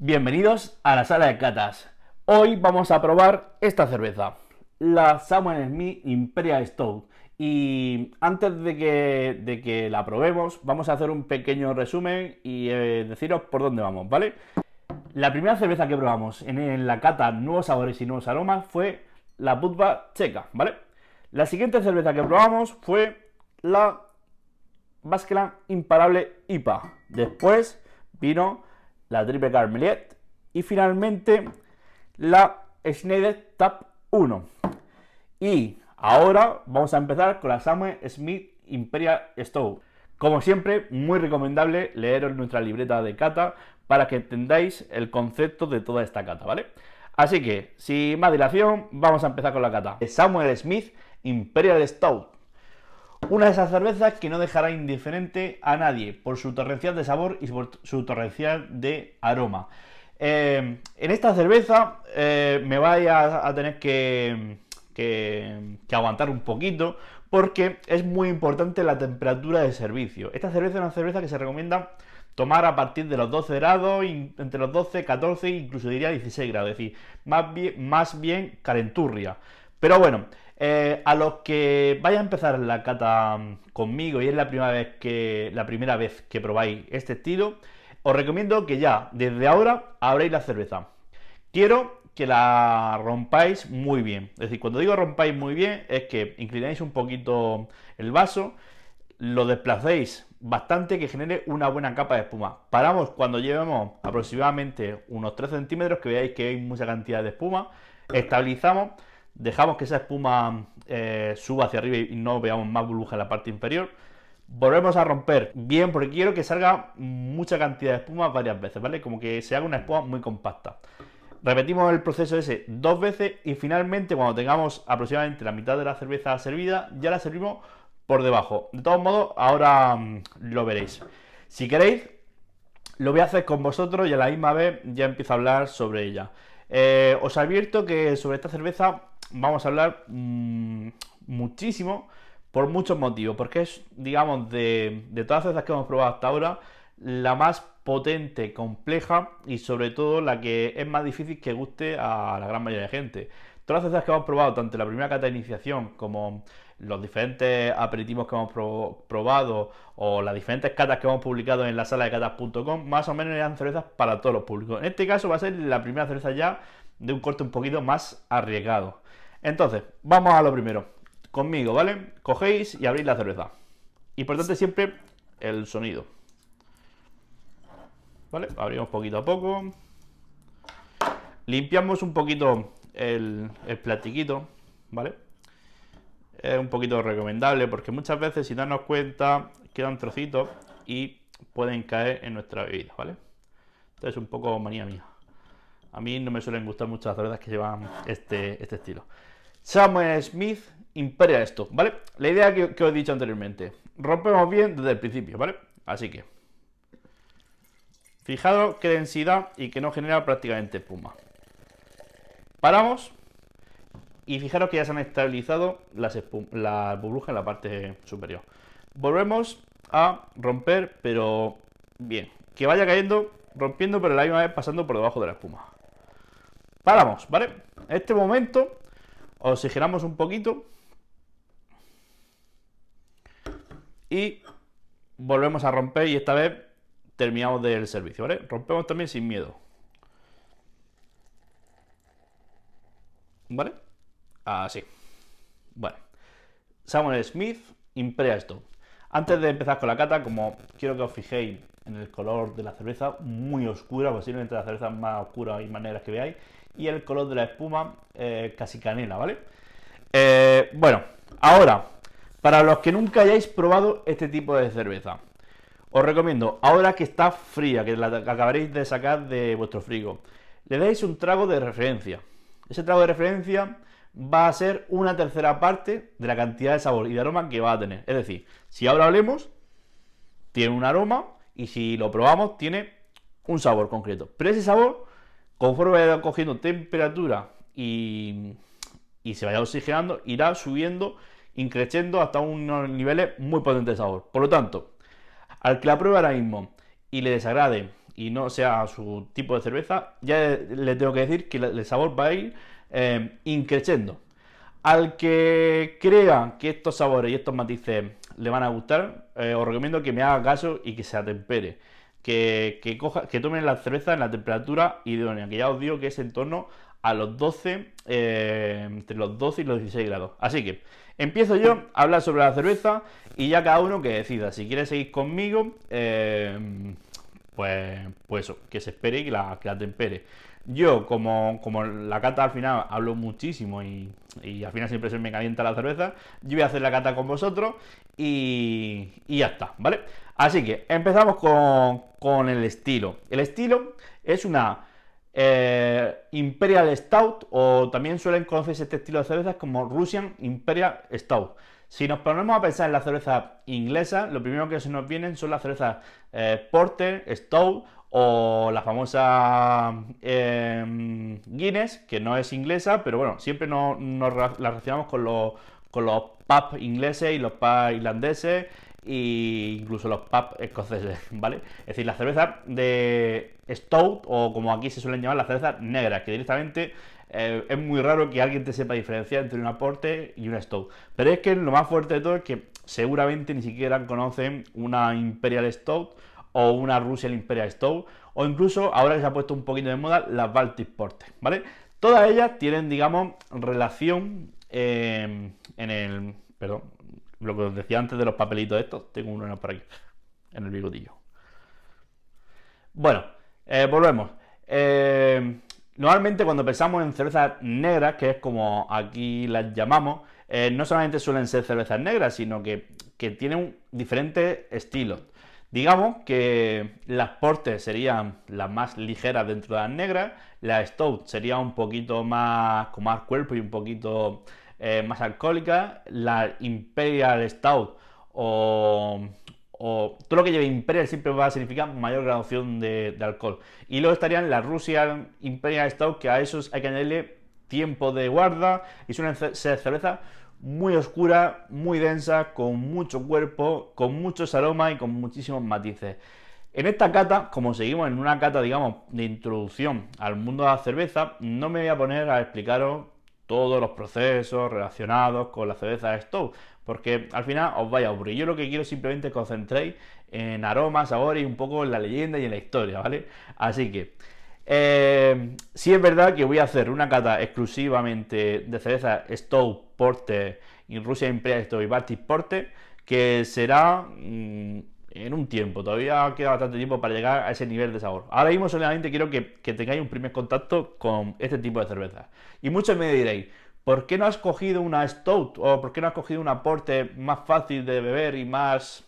Bienvenidos a la sala de catas. Hoy vamos a probar esta cerveza, la Samuel Smith Imperial Stout. Y antes de que la probemos, vamos a hacer un pequeño resumen y deciros por dónde vamos, ¿vale? La primera cerveza que probamos en la cata Nuevos Sabores y Nuevos Aromas fue la Budva checa, ¿vale? La siguiente cerveza que probamos fue la Baskeland Imparable IPA. Después vino la Triple Carmeliet y finalmente la Schneider Tap 1. Y ahora vamos a empezar con la Samuel Smith Imperial Stout. Como siempre, muy recomendable leeros nuestra libreta de cata para que entendáis el concepto de toda esta cata, ¿vale? Así que, sin más dilación, vamos a empezar con la cata. Samuel Smith Imperial Stout. Una de esas cervezas que no dejará indiferente a nadie por su torrencial de sabor y por su torrencial de aroma. En esta cerveza me vais a tener que aguantar un poquito porque es muy importante la temperatura de servicio. Esta cerveza es una cerveza que se recomienda tomar a partir de los 12 grados, entre los 12, 14, incluso diría 16 grados, es decir, más bien calenturria. Pero bueno, a los que vayan a empezar la cata conmigo y es la primera vez que probáis este estilo, os recomiendo que ya, desde ahora, abréis la cerveza. Quiero que la rompáis muy bien. Es decir, cuando digo rompáis muy bien, es que inclináis un poquito el vaso, lo desplacéis bastante, que genere una buena capa de espuma. Paramos cuando llevemos aproximadamente unos 3 centímetros, que veáis que hay mucha cantidad de espuma. Estabilizamos, dejamos que esa espuma suba hacia arriba y no veamos más burbuja en la parte inferior. Volvemos a romper bien, porque quiero que salga mucha cantidad de espuma varias veces, ¿vale? Como que se haga una espuma muy compacta. Repetimos el proceso ese 2 veces y finalmente, cuando tengamos aproximadamente la mitad de la cerveza servida, ya la servimos por debajo. De todos modos, ahora lo veréis. Si queréis, lo voy a hacer con vosotros y a la misma vez ya empiezo a hablar sobre ella. Os advierto que sobre esta cerveza vamos a hablar muchísimo por muchos motivos, porque es, digamos, de todas las cervezas que hemos probado hasta ahora, la más potente, compleja y sobre todo la que es más difícil que guste a la gran mayoría de gente. Todas las cervezas que hemos probado, tanto en la primera cata de iniciación como los diferentes aperitivos que hemos probado o las diferentes catas que hemos publicado en la sala de catas.com, más o menos eran cervezas para todos los públicos. En este caso va a ser la primera cerveza ya de un corte un poquito más arriesgado. Entonces, vamos a lo primero. Conmigo, ¿vale? Cogéis y abrís la cerveza. Importante siempre el sonido. ¿Vale? Abrimos poquito a poco. Limpiamos un poquito el platiquito, ¿vale? Es un poquito recomendable porque muchas veces, sin darnos cuenta, quedan trocitos y pueden caer en nuestra bebida, ¿vale? Esto es un poco manía mía. A mí no me suelen gustar mucho las cervezas que llevan este estilo. Samuel Smith Imperial Stout, ¿vale? La idea que os he dicho anteriormente. Rompemos bien desde el principio, ¿vale? Así que fijaros qué densidad y que no genera prácticamente espuma. Paramos y fijaros que ya se han estabilizado las burbujas en la parte superior. Volvemos a romper, pero bien. Que vaya cayendo, rompiendo, pero a la misma vez pasando por debajo de la espuma. Paramos, ¿vale? En este momento oxigenamos un poquito y volvemos a romper y esta vez terminamos del servicio, ¿vale? Rompemos también sin miedo. ¿Vale? Así. Bueno. Samuel Smith Imperial Stout. Antes de empezar con la cata, como quiero que os fijéis en el color de la cerveza, muy oscura, posiblemente la cerveza más oscura y más negra que veáis, y el color de la espuma casi canela, ¿vale? Bueno, ahora, para los que nunca hayáis probado este tipo de cerveza, os recomiendo, ahora que está fría, que la acabaréis de sacar de vuestro frigo, le deis un trago de referencia. Ese trago de referencia va a ser una tercera parte de la cantidad de sabor y de aroma que va a tener. Es decir, si ahora hablemos, tiene un aroma y si lo probamos, tiene un sabor concreto. Pero ese sabor, conforme vaya cogiendo temperatura y se vaya oxigenando, irá subiendo, increciendo hasta unos niveles muy potentes de sabor. Por lo tanto, al que la pruebe ahora mismo y le desagrade y no sea su tipo de cerveza, ya le tengo que decir que el sabor va a ir increciendo. Al que crea que estos sabores y estos matices le van a gustar, os recomiendo que me haga caso y que se atempere. Que tomen la cerveza en la temperatura idónea, que ya os digo que es en torno a los 12, entre los 12 y los 16 grados. Así que empiezo yo a hablar sobre la cerveza y ya cada uno que decida. Si quiere seguir conmigo, pues eso, que se espere y que la tempere. Yo, como la cata al final hablo muchísimo y al final siempre se me calienta la cerveza, yo voy a hacer la cata con vosotros y ya está, ¿vale? Así que empezamos con el estilo. El estilo es una Imperial Stout, o también suelen conocerse este estilo de cervezas como Russian Imperial Stout. Si nos ponemos a pensar en las cervezas inglesas, lo primero que se nos vienen son las cervezas Porter, Stout o la famosa Guinness, que no es inglesa, pero bueno, siempre nos la relacionamos con los pubs ingleses y los pubs irlandeses e incluso los pubs escoceses, ¿vale? Es decir, la cerveza de Stout, o como aquí se suelen llamar, las cervezas negras, que directamente es muy raro que alguien te sepa diferenciar entre una Porter y una Stout. Pero es que lo más fuerte de todo es que seguramente ni siquiera conocen una Imperial Stout o una Russian Imperial Stout, o incluso, ahora que se ha puesto un poquito de moda, las Baltic Porter, ¿vale? Todas ellas tienen, digamos, relación en el... Perdón, lo que os decía antes de los papelitos estos, tengo uno por aquí, en el bigotillo. Bueno, volvemos. Normalmente cuando pensamos en cervezas negras, que es como aquí las llamamos, no solamente suelen ser cervezas negras, sino que tienen diferentes estilos. Digamos que las Porter serían las más ligeras dentro de las negras, la Stout sería un poquito más con más cuerpo y un poquito más alcohólica, la Imperial Stout o todo lo que lleve Imperial siempre va a significar mayor graduación de alcohol. Y luego estarían las Russian Imperial Stout, que a esos hay que añadirle tiempo de guarda y suelen ser cervezas muy oscura, muy densa, con mucho cuerpo, con muchos aromas y con muchísimos matices. En esta cata, como seguimos en una cata, digamos, de introducción al mundo de la cerveza, no me voy a poner a explicaros todos los procesos relacionados con la cerveza Stout, porque al final os vais a aburrir. Yo lo que quiero es simplemente que os concentréis en aromas, sabores y un poco en la leyenda y en la historia, ¿vale? Así que sí es verdad que voy a hacer una cata exclusivamente de cerveza Stout, Porter y Russian Imperial Stout y Baltic Porter, que será en un tiempo. Todavía queda bastante tiempo para llegar a ese nivel de sabor. Ahora mismo solamente quiero que tengáis un primer contacto con este tipo de cerveza. Y muchos me diréis, ¿por qué no has cogido una Stout o por qué no has cogido una Porter más fácil de beber y más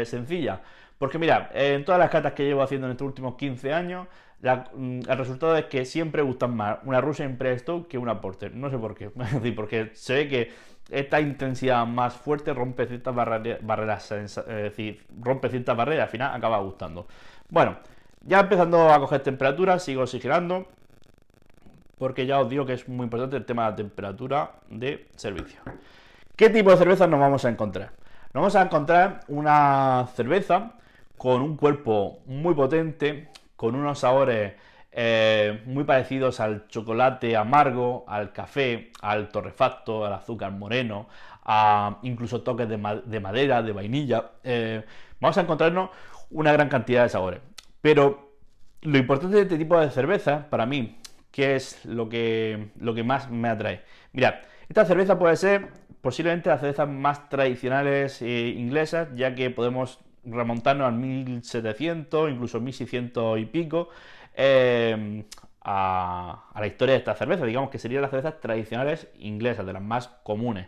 sencilla? Porque mira, en todas las catas que llevo haciendo en estos últimos 15 años, el resultado es que siempre gustan más una Russian Imperial Stout que una Porter. No sé por qué. Es decir, porque se ve que esta intensidad más fuerte rompe ciertas barreras, es decir, rompe ciertas barreras y al final acaba gustando. Bueno, ya empezando a coger temperatura, sigo oxigenando, porque ya os digo que es muy importante el tema de la temperatura de servicio. ¿Qué tipo de cerveza nos vamos a encontrar? Nos vamos a encontrar una cerveza con un cuerpo muy potente, con unos sabores muy parecidos al chocolate amargo, al café, al torrefacto, al azúcar moreno, a incluso toques de madera, de vainilla. Vamos a encontrarnos una gran cantidad de sabores. Pero lo importante de este tipo de cerveza, para mí, ¿qué es lo que más me atrae? Mirad, esta cerveza puede ser posiblemente las cervezas más tradicionales inglesas, ya que podemos remontarnos al 1700, incluso 1600 y pico, a la historia de esta cerveza. Digamos que serían las cervezas tradicionales inglesas, de las más comunes.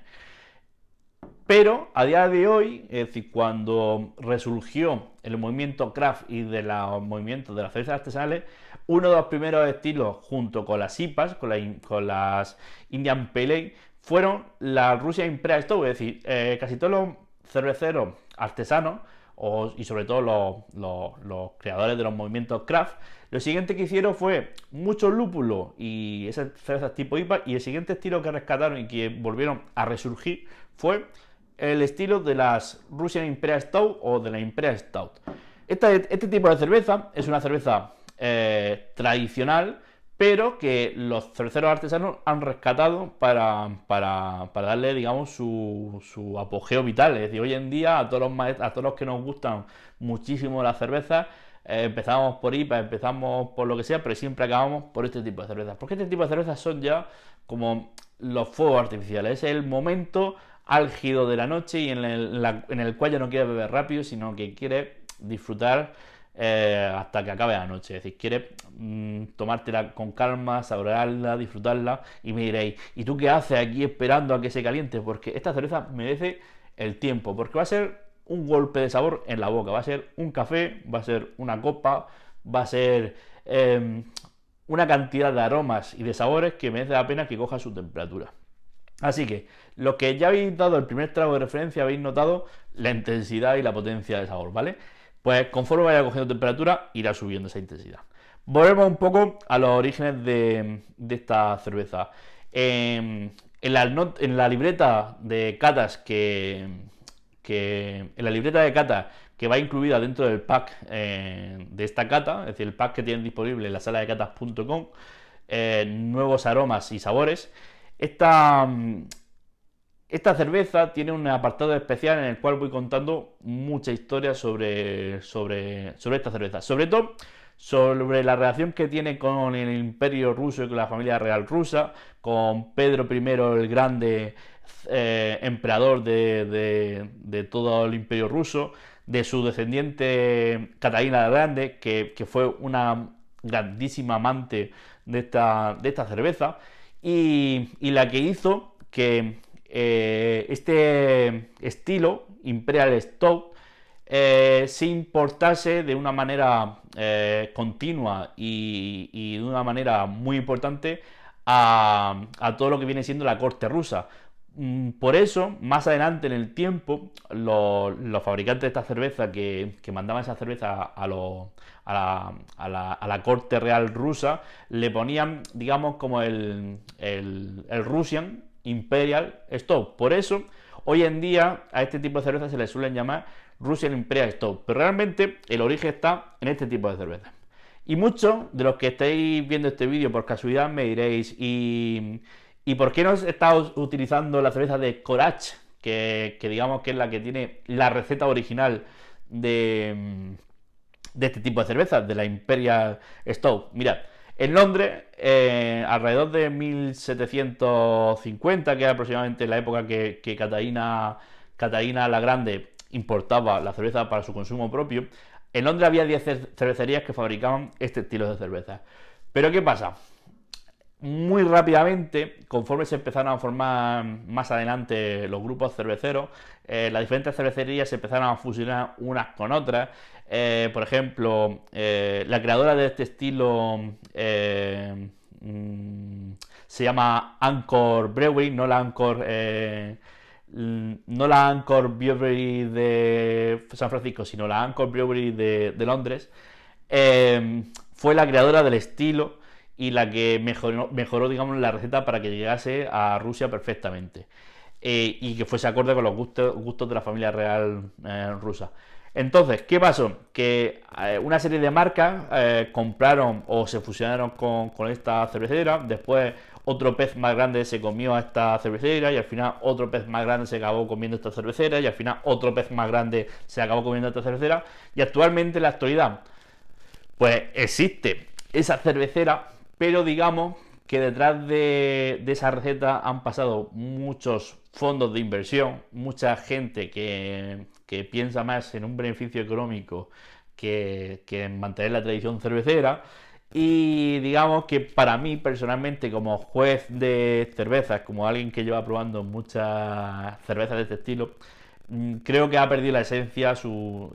Pero a día de hoy, es decir, cuando resurgió el movimiento craft y de los movimientos de las cervezas artesanales, uno de los primeros estilos, junto con las IPAs, con las Indian Pale Ale, fueron la Russian Imperial Stout. Es decir, casi todos los cerveceros artesanos y sobre todo los creadores de los movimientos craft, lo siguiente que hicieron fue mucho lúpulo y esas cervezas tipo IPA, y el siguiente estilo que rescataron y que volvieron a resurgir fue el estilo de las Russian Imperial Stout o de la Imperial Stout. Este tipo de cerveza es una cerveza tradicional, pero que los cerveceros artesanos han rescatado para darle, digamos, su apogeo vital. Es decir, hoy en día a todos los que nos gustan muchísimo las cervezas, empezamos por IPA, empezamos por lo que sea, pero siempre acabamos por este tipo de cervezas. Porque este tipo de cervezas son ya como los fuegos artificiales. Es el momento álgido de la noche y en el cual ya no quieres beber rápido, sino que quieres disfrutar hasta que acabe la noche. Es decir, quieres tomártela con calma, saborearla, disfrutarla, y me diréis, ¿y tú qué haces aquí esperando a que se caliente? Porque esta cerveza merece el tiempo, porque va a ser un golpe de sabor en la boca, va a ser un café, va a ser una copa, va a ser una cantidad de aromas y de sabores que merece la pena que coja su temperatura. Así que, los que ya habéis dado el primer trago de referencia, habéis notado la intensidad y la potencia del sabor, ¿vale? Pues conforme vaya cogiendo temperatura, irá subiendo esa intensidad. Volvemos un poco a los orígenes de esta cerveza. En la libreta de catas en la libreta de cata que va incluida dentro del pack de esta cata, es decir, el pack que tienen disponible en la sala de catas.com, nuevos aromas y sabores. Esta cerveza tiene un apartado especial en el cual voy contando mucha historia sobre esta cerveza. Sobre todo sobre la relación que tiene con el Imperio ruso y con la familia real rusa, con Pedro I el Grande, emperador de todo el Imperio ruso, de su descendiente Catalina la Grande, que fue una grandísima amante de esta cerveza, y la que hizo que este estilo Imperial Stout se importase de una manera continua y de una manera muy importante a todo lo que viene siendo la corte rusa. Por eso, más adelante en el tiempo, los fabricantes de esta cerveza que mandaban esa cerveza a la corte real rusa, le ponían, digamos, como el Russian Imperial Stout. Por eso, hoy en día a este tipo de cerveza se le suelen llamar Russian Imperial Stout, pero realmente el origen está en este tipo de cerveza. Y muchos de los que estáis viendo este vídeo por casualidad me diréis, ¿y por qué no estáis utilizando la cerveza de Korach, que digamos que es la que tiene la receta original de este tipo de cervezas, de la Imperial Stout? Mirad, en Londres, alrededor de 1750, que es aproximadamente la época que Catalina la Grande importaba la cerveza para su consumo propio, en Londres había 10 cervecerías que fabricaban este estilo de cerveza. Pero ¿qué pasa? Muy rápidamente, conforme se empezaron a formar más adelante los grupos cerveceros, las diferentes cervecerías se empezaron a fusionar unas con otras. Por ejemplo, la creadora de este estilo se llama Anchor Brewery, no la Anchor Brewery de San Francisco, sino la Anchor Brewery de Londres. Fue la creadora del estilo y la que mejoró, digamos, la receta para que llegase a Rusia perfectamente y que fuese acorde con los gustos de la familia real rusa. Entonces, ¿qué pasó? Que una serie de marcas compraron o se fusionaron con esta cervecera. Después otro pez más grande se comió a esta cervecera, y al final otro pez más grande se acabó comiendo esta cervecera, y al final otro pez más grande se acabó comiendo esta cervecera. Y actualmente, en la actualidad, pues existe esa cervecera, pero digamos que detrás de esa receta han pasado muchos fondos de inversión, mucha gente que piensa más en un beneficio económico que en mantener la tradición cervecera. Y digamos que para mí personalmente, como juez de cervezas, como alguien que lleva probando muchas cervezas de este estilo, creo que ha perdido la esencia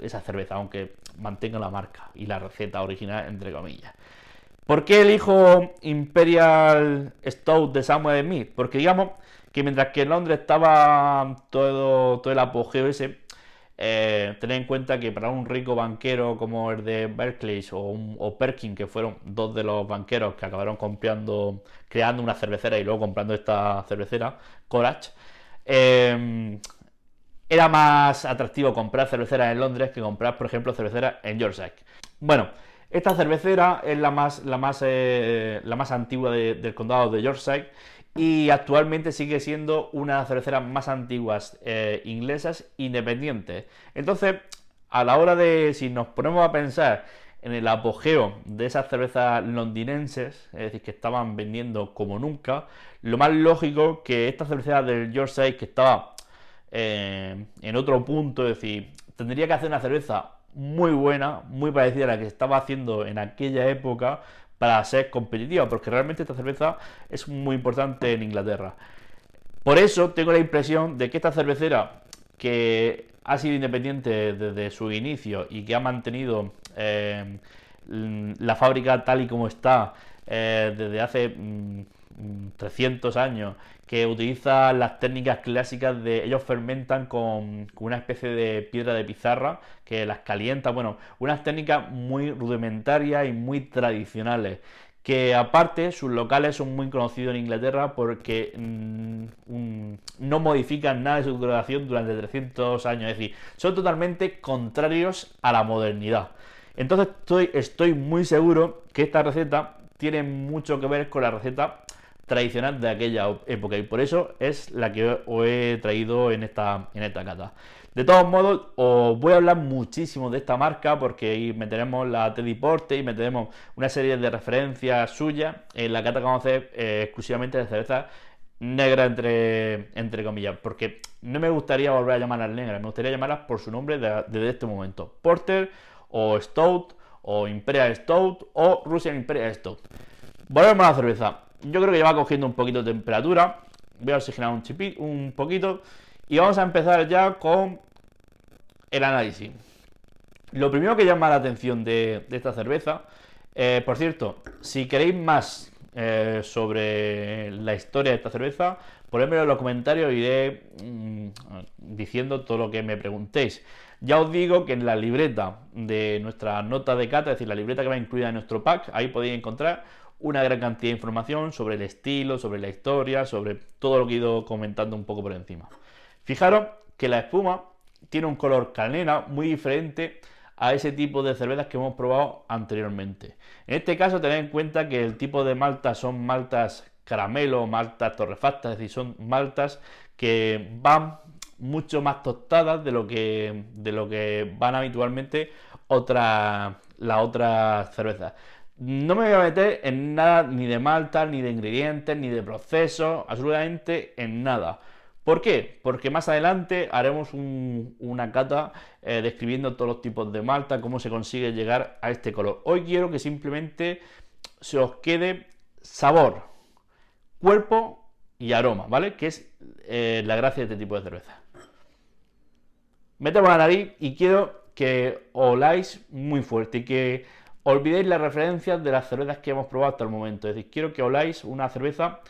esa cerveza, aunque mantenga la marca y la receta original, entre comillas. ¿Por qué elijo Imperial Stout de Samuel Smith? Porque digamos que mientras que en Londres estaba todo el apogeo ese, tened en cuenta que para un rico banquero como el de Berkeley o Perkin, que fueron dos de los banqueros que acabaron creando una cervecera y luego comprando esta cervecera, Korach, era más atractivo comprar cerveceras en Londres que comprar, por ejemplo, cerveceras en Yorkshire. Bueno, esta cervecera es la más antigua del condado de Yorkshire y actualmente sigue siendo una de las cerveceras más antiguas inglesas independientes. Entonces, a la hora de, si nos ponemos a pensar en el apogeo de esas cervezas londinenses, es decir, que estaban vendiendo como nunca, lo más lógico que esta cervecera del Yorkshire, que estaba en otro punto, es decir, tendría que hacer una cerveza muy buena, muy parecida a la que estaba haciendo en aquella época para ser competitiva, porque realmente esta cerveza es muy importante en Inglaterra. Por eso tengo la impresión de que esta cervecera, que ha sido independiente desde su inicio y que ha mantenido la fábrica tal y como está desde hace 300 años, que utiliza las técnicas clásicas de ellos fermentan con una especie de piedra de pizarra que las calienta, bueno, unas técnicas muy rudimentarias y muy tradicionales, que aparte sus locales son muy conocidos en Inglaterra porque no modifican nada de su duración durante 300 años, es decir, son totalmente contrarios a la modernidad. Entonces estoy muy seguro que esta receta tiene mucho que ver con la receta tradicional de aquella época y por eso es la que os he traído en esta cata. De todos modos, os voy a hablar muchísimo de esta marca porque ahí meteremos la Teddy Porter y meteremos una serie de referencias suyas en la cata que vamos a hacer exclusivamente de cervezas negras entre comillas, porque no me gustaría volver a llamarlas negras, me gustaría llamarlas por su nombre desde este momento: Porter o Stout o Imperial Stout o Russian Imperial Stout. Volvemos a la cerveza. Yo creo que ya va cogiendo un poquito de temperatura. Voy a oxigenar un poquito y vamos a empezar ya con el análisis. Lo primero que llama la atención de esta cerveza, por cierto, si queréis más sobre la historia de esta cerveza, ponedmelo en los comentarios, iré diciendo todo lo que me preguntéis. Ya os digo que en la libreta de nuestra nota de cata, es decir, la libreta que va incluida en nuestro pack, ahí podéis encontrar una gran cantidad de información sobre el estilo, sobre la historia, sobre todo lo que he ido comentando un poco por encima. Fijaros que la espuma tiene un color canela muy diferente a ese tipo de cervezas que hemos probado anteriormente. En este caso tened en cuenta que el tipo de maltas son maltas caramelo, maltas torrefactas, es decir, son maltas que van mucho más tostadas de lo que van habitualmente las otras cervezas. No me voy a meter en nada ni de malta, ni de ingredientes, ni de procesos, absolutamente en nada. ¿Por qué? Porque más adelante haremos una cata describiendo todos los tipos de malta, cómo se consigue llegar a este color. Hoy quiero que simplemente se os quede sabor, cuerpo y aroma, ¿vale? Que es la gracia de este tipo de cerveza. Metemos la nariz y quiero que oláis muy fuerte y que olvidéis las referencias de las cervezas que hemos probado hasta el momento. Es decir, quiero que oláis una cerveza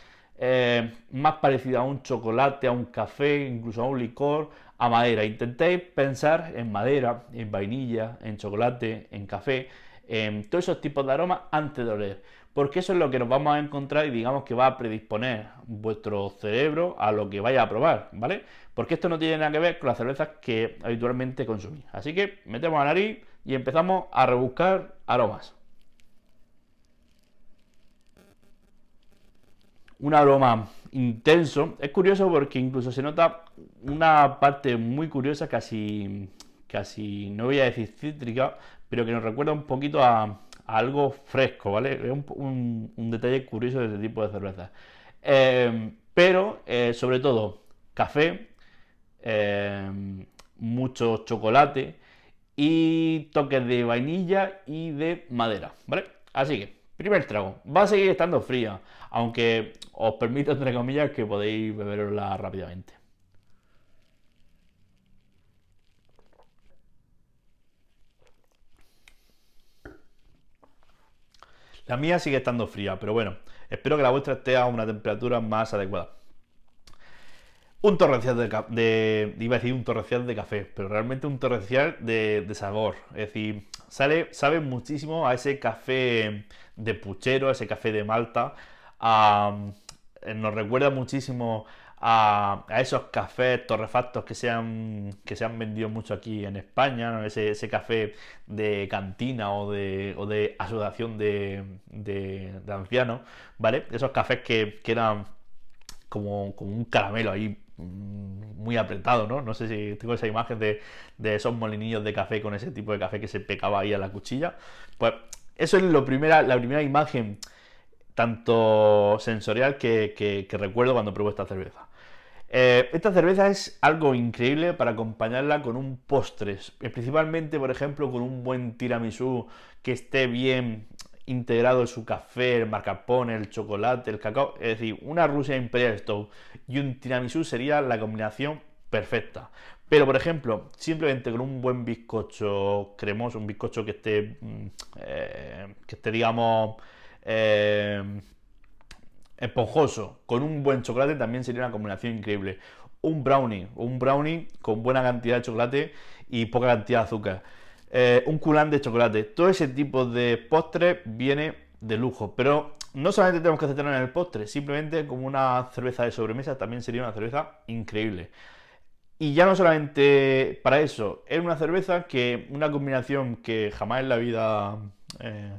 más parecida a un chocolate, a un café, incluso a un licor, a madera. Intentéis pensar en madera, en vainilla, en chocolate, en café, en todos esos tipos de aromas antes de oler, porque eso es lo que nos vamos a encontrar y digamos que va a predisponer vuestro cerebro a lo que vaya a probar, ¿vale? Porque esto no tiene nada que ver con las cervezas que habitualmente consumís. Así que metemos la nariz y empezamos a rebuscar aromas. Un aroma intenso. Es curioso porque incluso se nota una parte muy curiosa, casi no voy a decir cítrica, pero que nos recuerda un poquito a algo fresco, ¿vale? Es un detalle curioso de este tipo de cerveza. Pero, sobre todo, café, mucho chocolate y toques de vainilla y de madera, ¿vale? Así que, primer trago. Va a seguir estando fría, aunque os permito, entre comillas, que podéis beberosla rápidamente. La mía sigue estando fría, pero bueno, espero que la vuestra esté a una temperatura más adecuada. Un torrencial iba a decir un torrencial de café, pero realmente un torrencial de sabor. Es decir, sabe muchísimo a ese café de puchero, a ese café de Malta. Nos recuerda muchísimo a esos cafés torrefactos que se han vendido mucho aquí en España, ¿no? Ese café de cantina o de asociación de ancianos, ¿vale? Esos cafés que eran como un caramelo ahí muy apretado, ¿no? No sé si tengo esa imagen de esos molinillos de café con ese tipo de café que se pegaba ahí a la cuchilla. Pues eso es la primera imagen tanto sensorial que recuerdo cuando pruebo esta cerveza. Esta cerveza es algo increíble para acompañarla con un postre, principalmente, por ejemplo, con un buen tiramisú que esté bien integrado en su café, el mascarpone, el chocolate, el cacao. Es decir, una Rusia Imperial Stout y un tiramisú sería la combinación perfecta. Pero, por ejemplo, simplemente con un buen bizcocho cremoso, un bizcocho que esté digamos, eh, esponjoso, con un buen chocolate también sería una combinación increíble. Un brownie con buena cantidad de chocolate y poca cantidad de azúcar. Un coulant de chocolate. Todo ese tipo de postre viene de lujo, pero no solamente tenemos que centrarnos en el postre, simplemente como una cerveza de sobremesa también sería una cerveza increíble. Y ya no solamente para eso, es una cerveza una combinación que jamás en la vida eh,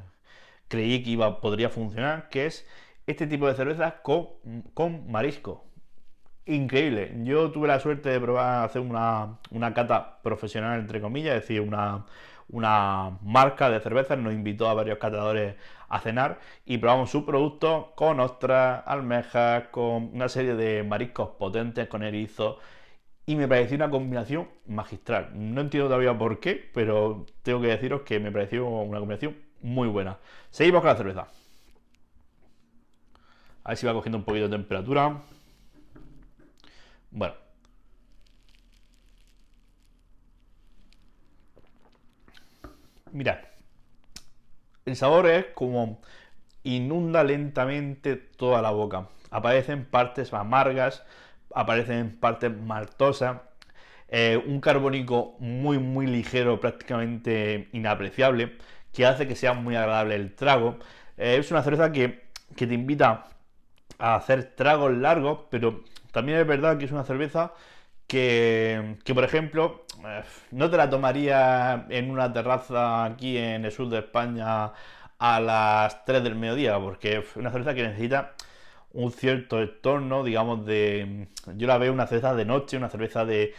creí que podría funcionar, que es este tipo de cervezas con marisco. Increíble. Yo tuve la suerte de probar hacer una cata profesional, entre comillas, es decir, una marca de cervezas nos invitó a varios catadores a cenar y probamos su producto con ostras, almejas, con una serie de mariscos potentes, con erizo, y me pareció una combinación magistral. No entiendo todavía por qué, pero tengo que deciros que me pareció una combinación muy buena. Seguimos con la cerveza. A ver si va cogiendo un poquito de temperatura. Bueno, mirad. El sabor es como inunda lentamente toda la boca. Aparecen partes amargas, aparecen partes maltosas, un carbónico muy ligero, prácticamente inapreciable, que hace que sea muy agradable el trago. Es una cerveza que te invita a hacer tragos largos, pero también es verdad que es una cerveza por ejemplo, no te la tomaría en una terraza aquí en el sur de España a las 3 del mediodía, porque es una cerveza que necesita un cierto entorno, digamos, yo la veo una cerveza de noche, una cerveza de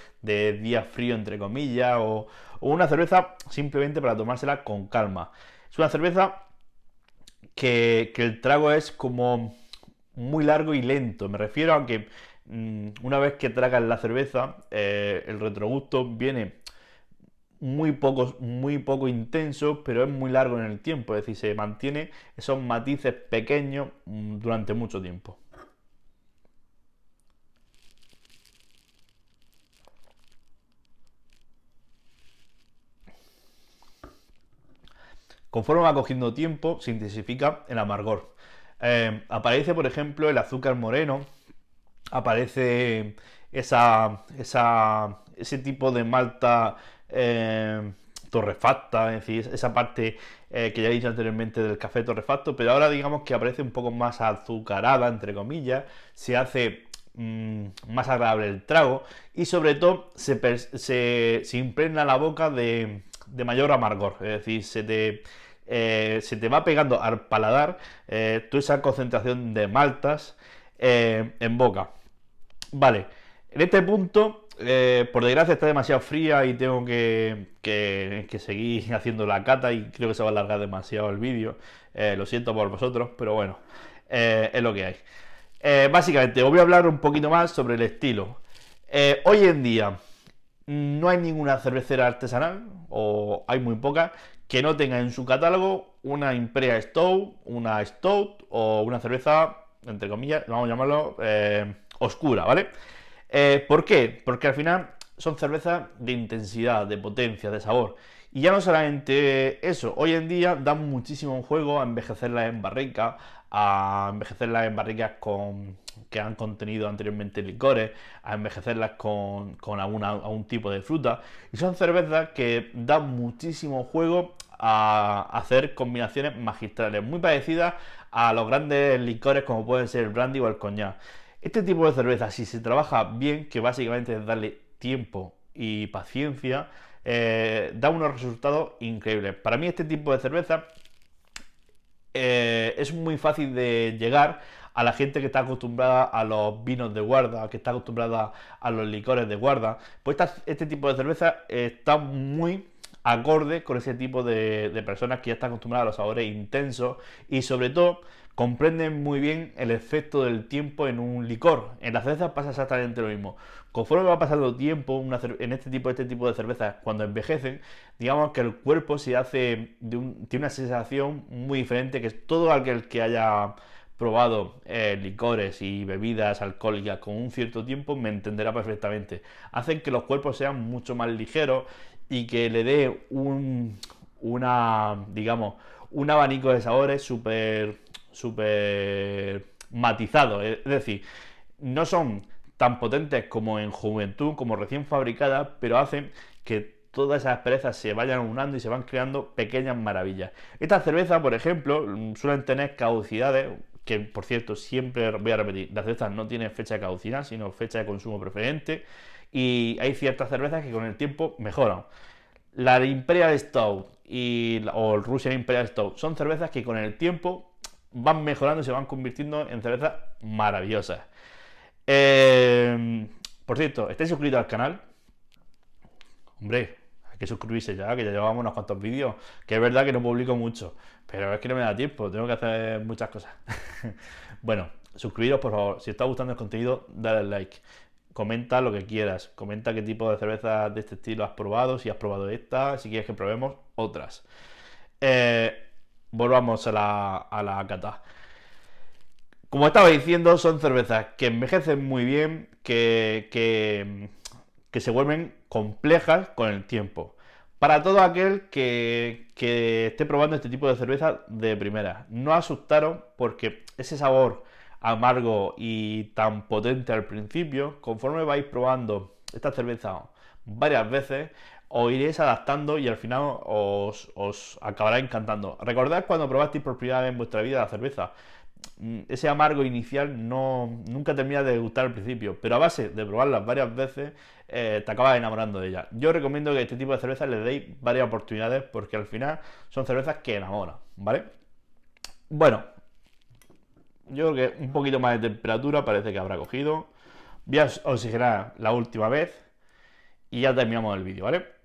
día frío, entre comillas, o una cerveza simplemente para tomársela con calma. Es una cerveza que el trago es como muy largo y lento. Me refiero a que una vez que tragas la cerveza, el retrogusto viene muy poco intenso, pero es muy largo en el tiempo. Es decir, se mantiene esos matices pequeños durante mucho tiempo. Conforme va cogiendo tiempo, se intensifica el amargor. Aparece, por ejemplo, el azúcar moreno, aparece ese tipo de malta torrefacta, es decir, esa parte que ya he dicho anteriormente del café torrefacto, pero ahora digamos que aparece un poco más azucarada, entre comillas, se hace más agradable el trago y sobre todo se impregna la boca de mayor amargor, es decir, se te va pegando al paladar toda esa concentración de maltas en boca. Vale, en este punto, por desgracia está demasiado fría y tengo que seguir haciendo la cata y creo que se va a alargar demasiado el vídeo. Lo siento por vosotros, pero bueno, es lo que hay. Básicamente, os voy a hablar un poquito más sobre el estilo. Hoy en día no hay ninguna cervecera artesanal, o hay muy pocas, que no tenga en su catálogo una Imperial Stout, una Stout o una cerveza, entre comillas, vamos a llamarlo oscura, ¿vale? ¿Por qué? Porque al final son cervezas de intensidad, de potencia, de sabor. Y ya no solamente eso, hoy en día dan muchísimo juego a envejecerlas en barrica, a envejecerlas en barricas que han contenido anteriormente licores, a envejecerlas con algún tipo de fruta. Y son cervezas que dan muchísimo juego a hacer combinaciones magistrales, muy parecidas a los grandes licores como pueden ser el brandy o el coñac. Este tipo de cerveza, si se trabaja bien, que básicamente es darle tiempo y paciencia, da unos resultados increíbles. Para mí este tipo de cerveza es muy fácil de llegar a la gente que está acostumbrada a los vinos de guarda, que está acostumbrada a los licores de guarda. Pues este tipo de cerveza está muy acorde con ese tipo de personas que ya están acostumbradas a los sabores intensos y sobre todo comprenden muy bien el efecto del tiempo en un licor. En la cerveza pasa exactamente lo mismo. Conforme va pasando tiempo en este tipo de cervezas, cuando envejecen, digamos que el cuerpo se hace tiene una sensación muy diferente, que todo aquel que haya probado licores y bebidas alcohólicas con un cierto tiempo me entenderá perfectamente. Hacen que los cuerpos sean mucho más ligeros y que le dé digamos, un abanico de sabores súper matizado. Es decir, no son tan potentes como en juventud, como recién fabricadas, pero hacen que todas esas perezas se vayan unando y se van creando pequeñas maravillas. Esta cerveza, por ejemplo, suelen tener caducidades, que por cierto, siempre voy a repetir, las cervezas no tienen fecha de caducidad, sino fecha de consumo preferente, y hay ciertas cervezas que con el tiempo mejoran. La Imperial Stout o el Russian Imperial Stout son cervezas que con el tiempo van mejorando y se van convirtiendo en cervezas maravillosas. Por cierto, ¿estáis suscritos al canal? Hombre, hay que suscribirse ya, que ya llevamos unos cuantos vídeos. Que es verdad que no publico mucho, pero es que no me da tiempo, tengo que hacer muchas cosas. Bueno, suscribiros por favor. Si os está gustando el contenido, dale like. Comenta lo que quieras. Comenta qué tipo de cervezas de este estilo has probado, si has probado esta, si quieres que probemos otras. Volvamos a la cata. Como estaba diciendo, son cervezas que envejecen muy bien, que se vuelven complejas con el tiempo. Para todo aquel que esté probando este tipo de cerveza de primera, no asustaros porque ese sabor amargo y tan potente al principio, conforme vais probando esta cerveza varias veces, os iréis adaptando y al final os acabará encantando. Recordad cuando probasteis por primera vez en vuestra vida la cerveza. Ese amargo inicial nunca termina de gustar al principio, pero a base de probarlas varias veces te acabas enamorando de ellas. Yo recomiendo que a este tipo de cervezas le deis varias oportunidades porque al final son cervezas que enamoran, ¿vale? Bueno, yo creo que un poquito más de temperatura parece que habrá cogido. Voy a oxigenar la última vez y ya terminamos el vídeo, ¿vale?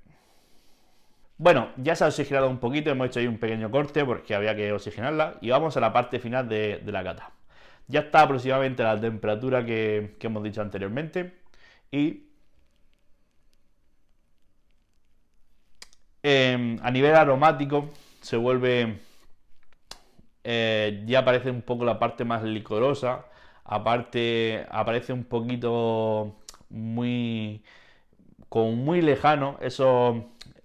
Bueno, ya se ha oxigenado un poquito, hemos hecho ahí un pequeño corte porque había que oxigenarla y vamos a la parte final de la cata. Ya está aproximadamente a la temperatura que hemos dicho anteriormente y a nivel aromático se vuelve, ya aparece un poco la parte más licorosa, aparte aparece un poquito como muy lejano,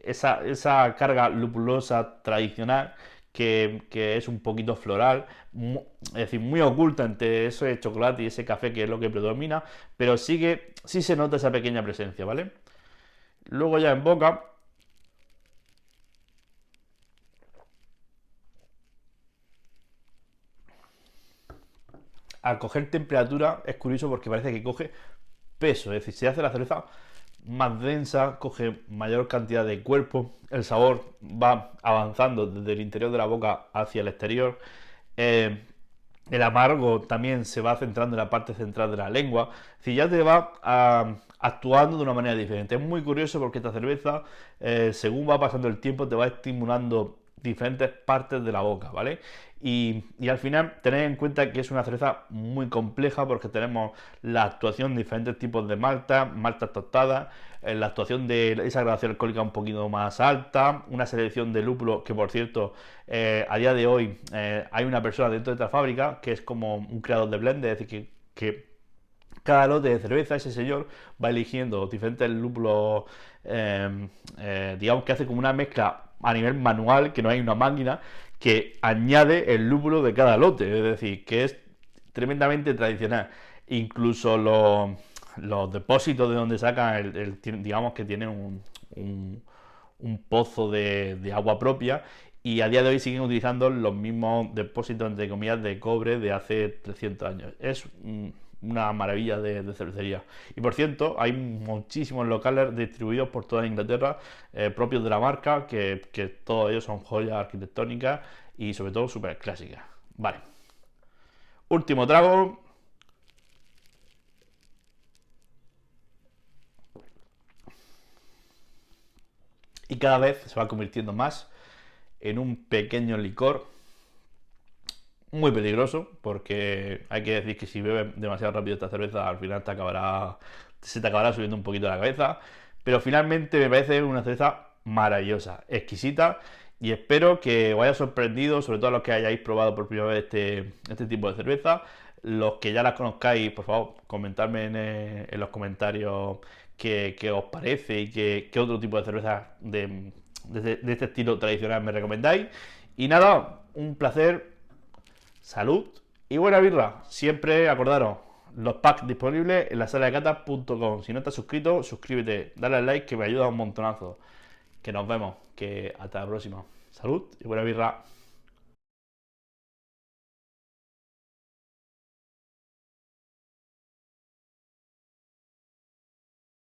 esa carga lupulosa tradicional que es un poquito floral, es decir, muy oculta entre ese chocolate y ese café que es lo que predomina, pero sí se nota esa pequeña presencia, ¿vale? Luego ya en boca, al coger temperatura es curioso porque parece que coge peso, es decir, se hace la cerveza más densa, coge mayor cantidad de cuerpo, el sabor va avanzando desde el interior de la boca hacia el exterior, el amargo también se va centrando en la parte central de la lengua, es decir, ya te va actuando de una manera diferente. Es muy curioso porque esta cerveza, según va pasando el tiempo, te va estimulando diferentes partes de la boca, ¿vale? Y al final tened en cuenta que es una cerveza muy compleja porque tenemos la actuación de diferentes tipos de maltas tostadas, la actuación de esa gradación alcohólica un poquito más alta, una selección de lúpulo que por cierto a día de hoy hay una persona dentro de esta fábrica que es como un creador de blend, es decir, que cada lote de cerveza, ese señor va eligiendo diferentes lúpulos, digamos que hace como una mezcla a nivel manual, que no hay una máquina, que añade el lúpulo de cada lote, es decir, que es tremendamente tradicional. Incluso los depósitos de donde sacan, digamos que tienen un pozo de agua propia y a día de hoy siguen utilizando los mismos depósitos, entre comillas, de cobre de hace 300 años. Es una maravilla de cervecería. Y por cierto, hay muchísimos locales distribuidos por toda Inglaterra, propios de la marca, que todos ellos son joyas arquitectónicas y sobre todo súper clásicas. Vale. Último trago. Y cada vez se va convirtiendo más en un pequeño licor muy peligroso, porque hay que decir que si bebes demasiado rápido esta cerveza, al final se te acabará subiendo un poquito la cabeza. Pero finalmente me parece una cerveza maravillosa, exquisita, y espero que os haya sorprendido, sobre todo los que hayáis probado por primera vez este tipo de cerveza. Los que ya las conozcáis, por favor, comentadme en los comentarios qué os parece y qué otro tipo de cerveza de este estilo tradicional me recomendáis. Y nada, un placer, salud y buena birra. Siempre acordaros, los packs disponibles en la sala de cata.com. Si no estás suscrito, suscríbete, dale al like que me ayuda un montonazo. Que nos vemos, que hasta la próxima. Salud y buena birra.